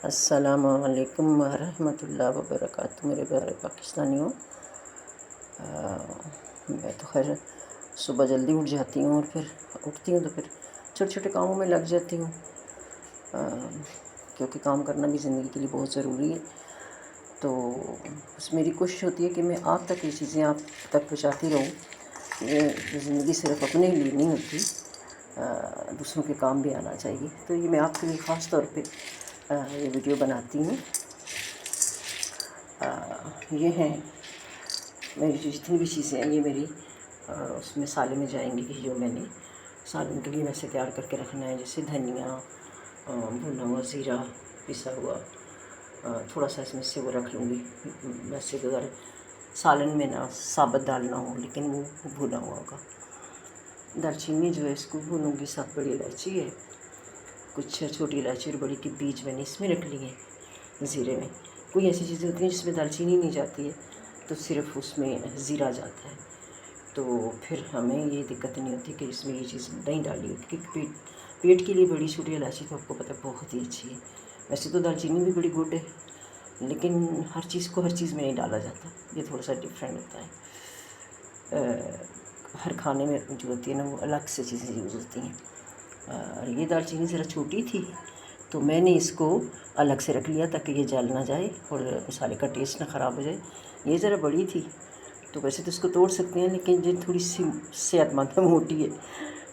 السلام علیکم ورحمۃ اللہ وبرکاتہ میرے پیارے پاکستانیوں۔ میں تو خیر صبح جلدی اٹھ جاتی ہوں اور پھر اٹھتی ہوں تو پھر چھوٹے چھوٹے کاموں میں لگ جاتی ہوں، کیونکہ کام کرنا بھی زندگی کے لیے بہت ضروری ہے۔ تو بس میری کوشش ہوتی ہے کہ میں آپ تک یہ چیزیں آپ تک پہنچاتی رہوں۔ یہ زندگی صرف اپنے لیے نہیں ہوتی، دوسروں کے کام بھی آنا چاہیے۔ تو یہ میں آپ کے لیے خاص طور پہ یہ ویڈیو بناتی ہوں۔ یہ ہیں میری جتنی بھی چیزیں ہیں، یہ میری اس میں سالن میں جائیں گی کہ جو میں نے سالن کے لیے ویسے تیار کر کے رکھنا ہے، جیسے دھنیا بھنا ہوا، زیرہ پسا ہوا، تھوڑا سا اس میں سے وہ رکھ لوں گی۔ ویسے تو اگر سالن میں نا ثابت ڈالنا ہو لیکن وہ بھنا ہوا ہوگا۔ دال چینی جو ہے اس کو بھونوں گی، ساتھ بڑی الائچی ہے، کچھ چھوٹی الائچی اور بڑی کے بیج میں نے اس میں رکھ لی ہے۔ زیرے میں کوئی ایسی چیزیں ہوتی ہیں جس میں دال چینی نہیں جاتی ہے تو صرف اس میں زیرہ جاتا ہے، تو پھر ہمیں یہ دقت نہیں ہوتی کہ اس میں یہ چیز نہیں ڈالی ہوتی، کیونکہ پیٹ کے لیے بڑی چھوٹی الائچی تو آپ کو پتہ بہت ہی اچھی ہے۔ ویسے تو دال چینی بھی بڑی گڈ ہے، لیکن ہر چیز کو ہر چیز میں نہیں ڈالا جاتا، یہ تھوڑا سا ڈفرینٹ ہوتا ہے۔ ہر کھانے میں جو ہوتی ہے نا وہ الگ سے چیزیں یوز ہوتی ہیں، اور یہ دال چینی ذرا چھوٹی تھی تو میں نے اس کو الگ سے رکھ لیا تاکہ یہ جل نہ جائے اور مسالے کا ٹیسٹ نہ خراب ہو جائے۔ یہ ذرا بڑی تھی تو ویسے تو اس کو توڑ سکتے ہیں، لیکن یہ تھوڑی سی صحت مند موٹی ہے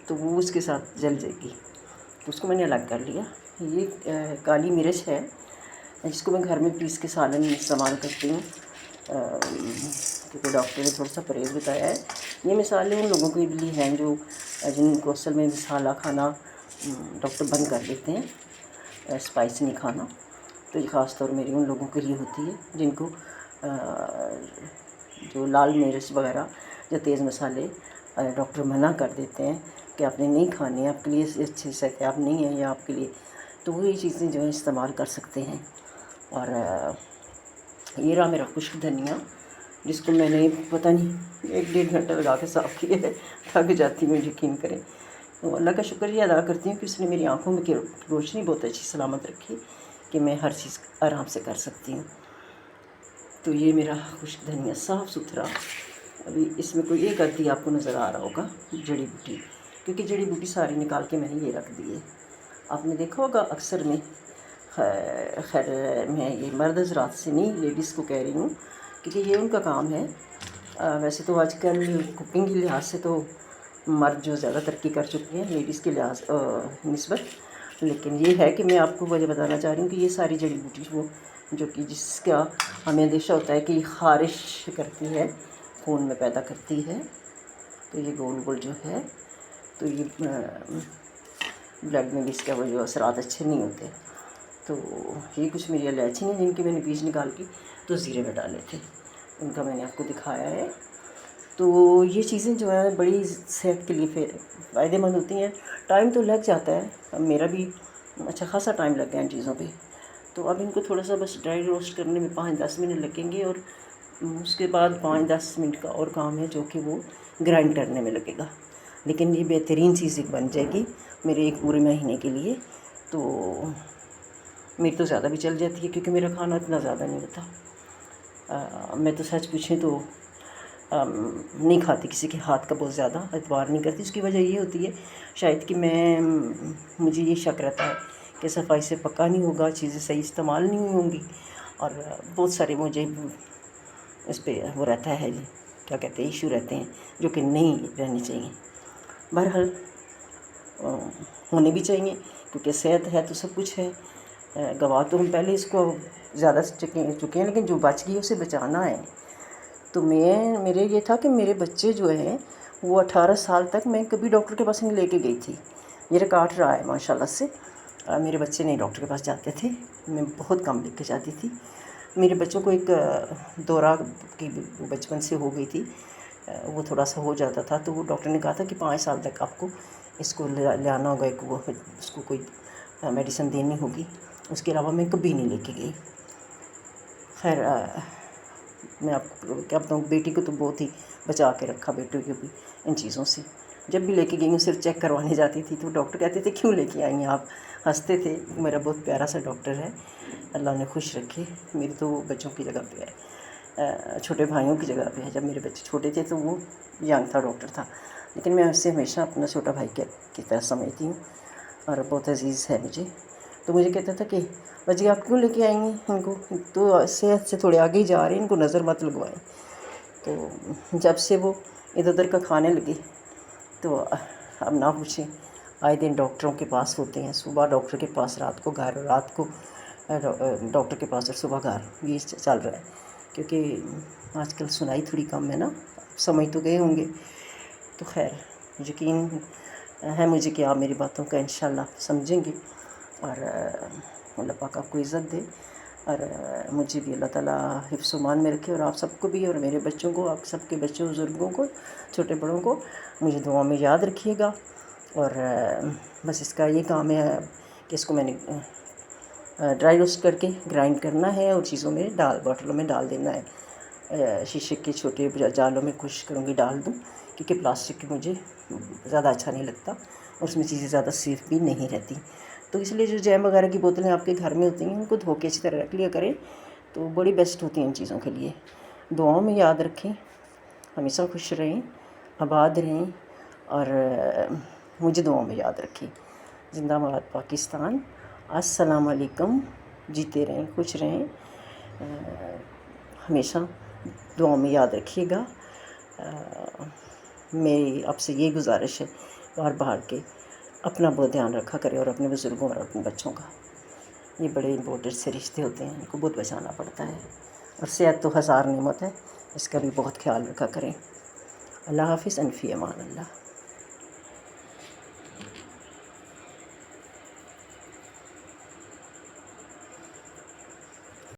تو وہ اس کے ساتھ جل جائے گی، تو اس کو میں نے الگ کر لیا۔ یہ کالی مرچ ہے جس کو میں گھر میں پیس کے سالن میں استعمال کرتی ہوں، کیونکہ ڈاکٹر نے تھوڑا سا پرہیز بتایا ہے۔ یہ مثالیں ان لوگوں کے لیے ہیں جو جن کو اصل میں مسالہ کھانا ڈاکٹر بند کر دیتے ہیں، اسپائس نہیں کھانا، تو یہ خاص طور میری ان لوگوں کے لیے ہوتی ہے جن کو جو لال مرچ وغیرہ یا تیز مسالے ڈاکٹر منع کر دیتے ہیں کہ آپ نے نہیں کھانے، آپ کے لیے اچھے صحتیاب نہیں ہیں یا آپ کے لیے، تو وہ یہ چیزیں جو ہیں استعمال کر سکتے ہیں۔ اور یہ رہا میرا خشک دھنیا، جس کو میں نے پتہ نہیں 1-1.5 گھنٹہ لگا کے صاف کیا ہے، تھک جاتی ہوں یقین کریں۔ تو اللہ کا شکر یہ ادا کرتی ہوں کہ اس نے میری آنکھوں میں روشنی بہت اچھی سلامت رکھی کہ میں ہر چیز آرام سے کر سکتی ہوں۔ تو یہ میرا خشک دھنیا صاف ستھرا، ابھی اس میں کوئی ایک عدد آپ کو نظر آ رہا ہوگا جڑی بوٹی، کیونکہ جڑی بوٹی ساری نکال کے میں نے یہ رکھ دی ہے۔ آپ نے دیکھا ہوگا اکثر میں، خیر میں یہ مرد حضرات سے نہیں لیڈیز کو کہہ رہی ہوں، کیونکہ یہ ان کا کام ہے۔ ویسے تو آج کل کوکنگ کے لحاظ سے تو مرد جو زیادہ ترقی کر چکے ہیں لیڈیز کے لحاظ نسبت، لیکن یہ ہے کہ میں آپ کو وجہ بتانا چاہ رہی ہوں کہ یہ ساری جڑی بوٹی وہ جو کہ جس کا ہمیں اندیشہ ہوتا ہے کہ یہ خارش کرتی ہے، خون میں پیدا کرتی ہے، تو یہ گول گول جو ہے تو یہ بلڈ میں بھی اس کا وہ جو اثرات اچھے نہیں ہوتے۔ تو یہ کچھ میری الائچی ہیں جن کے میں نے بیج نکال کے تو زیرے میں ڈالے تھے، ان کا میں نے آپ کو دکھایا ہے۔ تو یہ چیزیں جو ہیں بڑی صحت کے لیے فائدہ مند ہوتی ہیں۔ ٹائم تو لگ جاتا ہے، اب میرا بھی اچھا خاصا ٹائم لگ گیا ان چیزوں پہ، تو اب ان کو تھوڑا سا بس ڈرائی روسٹ کرنے میں 5-10 منٹ لگیں گے، اور اس کے بعد 5-10 منٹ کا اور کام ہے جو کہ وہ گرائنڈ کرنے میں لگے گا، لیکن یہ بہترین چیز ایک بن جائے گی میرے ایک پورے مہینے کے لیے۔ تو میری تو زیادہ بھی چل جاتی ہے کیونکہ میرا کھانا اتنا زیادہ نہیں ہوتا۔ میں تو سچ پوچھیں تو نہیں کھاتی کسی کے ہاتھ کا، بہت زیادہ اعتبار نہیں کرتی۔ اس کی وجہ یہ ہوتی ہے شاید کہ مجھے یہ شک رہتا ہے کہ صفائی سے پکا نہیں ہوگا، چیزیں صحیح استعمال نہیں ہوں گی، اور بہت سارے مجھے اس پہ وہ رہتا ہے، کیا کہتے ہیں، ایشو رہتے ہیں جو کہ نہیں رہنے چاہیے۔ بہرحال ہونے بھی چاہیے کیونکہ صحت ہے تو سب کچھ ہے۔ گوا تو ہم پہلے اس کو زیادہ چکے ہیں، لیکن جو بچ گئی اسے بچانا ہے۔ تو میرے یہ تھا کہ میرے بچے جو ہیں وہ 18 سال تک میں کبھی ڈاکٹر کے پاس نہیں لے کے گئی تھی، یہ کاٹ رہا ہے ماشاء اللہ سے۔ میرے بچے نہیں ڈاکٹر کے پاس جاتے تھے، میں بہت کم لے کے جاتی تھی۔ میرے بچوں کو ایک دورہ کی بچپن سے ہو گئی تھی، وہ تھوڑا سا ہو جاتا تھا، تو وہ ڈاکٹر نے کہا تھا کہ 5 سال تک آپ کو اس کو لانا ہوگا، اس کو کوئی میڈیسن دینی ہوگی، اس کے علاوہ میں کبھی نہیں لے کے گئی۔ خیر میں آپ کو کیا بتاؤں، بیٹی کو تو بہت ہی بچا کے رکھا، بیٹے کو بھی ان چیزوں سے۔ جب بھی لے کے گئی ہوں صرف چیک کروانے جاتی تھی تو ڈاکٹر کہتے تھے کیوں لے کے آئی ہیں آپ، ہنستے تھے۔ میرا بہت پیارا سا ڈاکٹر ہے، اللہ نے خوش رکھے. میری تو وہ بچوں کی جگہ پہ ہے, چھوٹے بھائیوں کی جگہ پہ ہے. جب میرے بچے چھوٹے تھے تو وہ ینگ تھا, ڈاکٹر تھا, لیکن میں اس سے ہمیشہ اپنا چھوٹا بھائی کی طرح سمجھتی ہوں اور بہت عزیز ہے مجھے. تو مجھے کہتا تھا کہ باجی آپ کیوں لے کے آئیں گے ان کو, تو صحت سے تھوڑے آگے ہی جا رہے ہیں, ان کو نظر مت لگوائیں. تو جب سے وہ ادھر ادھر کا کھانے لگے تو اب نہ پوچھیں, آئے دن ڈاکٹروں کے پاس ہوتے ہیں, صبح ڈاکٹر کے پاس, رات کو گھر, رات کو ڈاکٹر کے پاس اور صبح گھر, یہ چل رہا ہے. کیونکہ آج کل سنائی تھوڑی کم ہے نا, سمجھ تو گئے ہوں گے. تو خیر یقین ہے مجھے کہ آپ میری باتوں کا انشاءاللہ سمجھیں گے, اور اللہ پاک آپ کو عزت دے, اور مجھے بھی اللہ تعالیٰ حفظ و امان میں رکھے, اور آپ سب کو بھی, اور میرے بچوں کو, آپ سب کے بچوں بزرگوں کو, چھوٹے بڑوں کو مجھے دعا میں یاد رکھیے گا. اور بس اس کا یہ کام ہے کہ اس کو میں نے ڈرائی روسٹ کر کے گرائنڈ کرنا ہے اور چیزوں میں باٹلوں میں ڈال دینا ہے. شیشے کے چھوٹے جالوں میں کوشش کروں گی ڈال دوں, کیونکہ پلاسٹک کے مجھے زیادہ اچھا نہیں لگتا, اور اس میں چیزیں زیادہ سیف بھی نہیں رہتی. تو اس لیے جو جیم وغیرہ کی بوتلیں آپ کے گھر میں ہوتی ہیں ان کو دھو کے اچھی طرح رکھ لیا کریں, تو بڑی بیسٹ ہوتی ہیں ان چیزوں کے لیے. دعاؤں میں یاد رکھیں, ہمیشہ خوش رہیں, آباد رہیں, اور مجھے دعاؤں میں یاد رکھیں. زندہ باد پاکستان. السلام علیکم. جیتے رہیں, خوش رہیں, ہمیشہ دعاؤں میں یاد رکھیے گا. میری آپ سے یہ گزارش ہے بار بار کہ اپنا بہت دھیان رکھا کرے, اور اپنے بزرگوں اور اپنے بچوں کا. یہ بڑے امپورٹنٹ سے رشتے ہوتے ہیں, ان کو بہت بچانا پڑتا ہے, اور صحت تو ہزار نعمت ہے, اس کا بھی بہت خیال رکھا کریں. اللہ حافظ. انفی امان اللہ.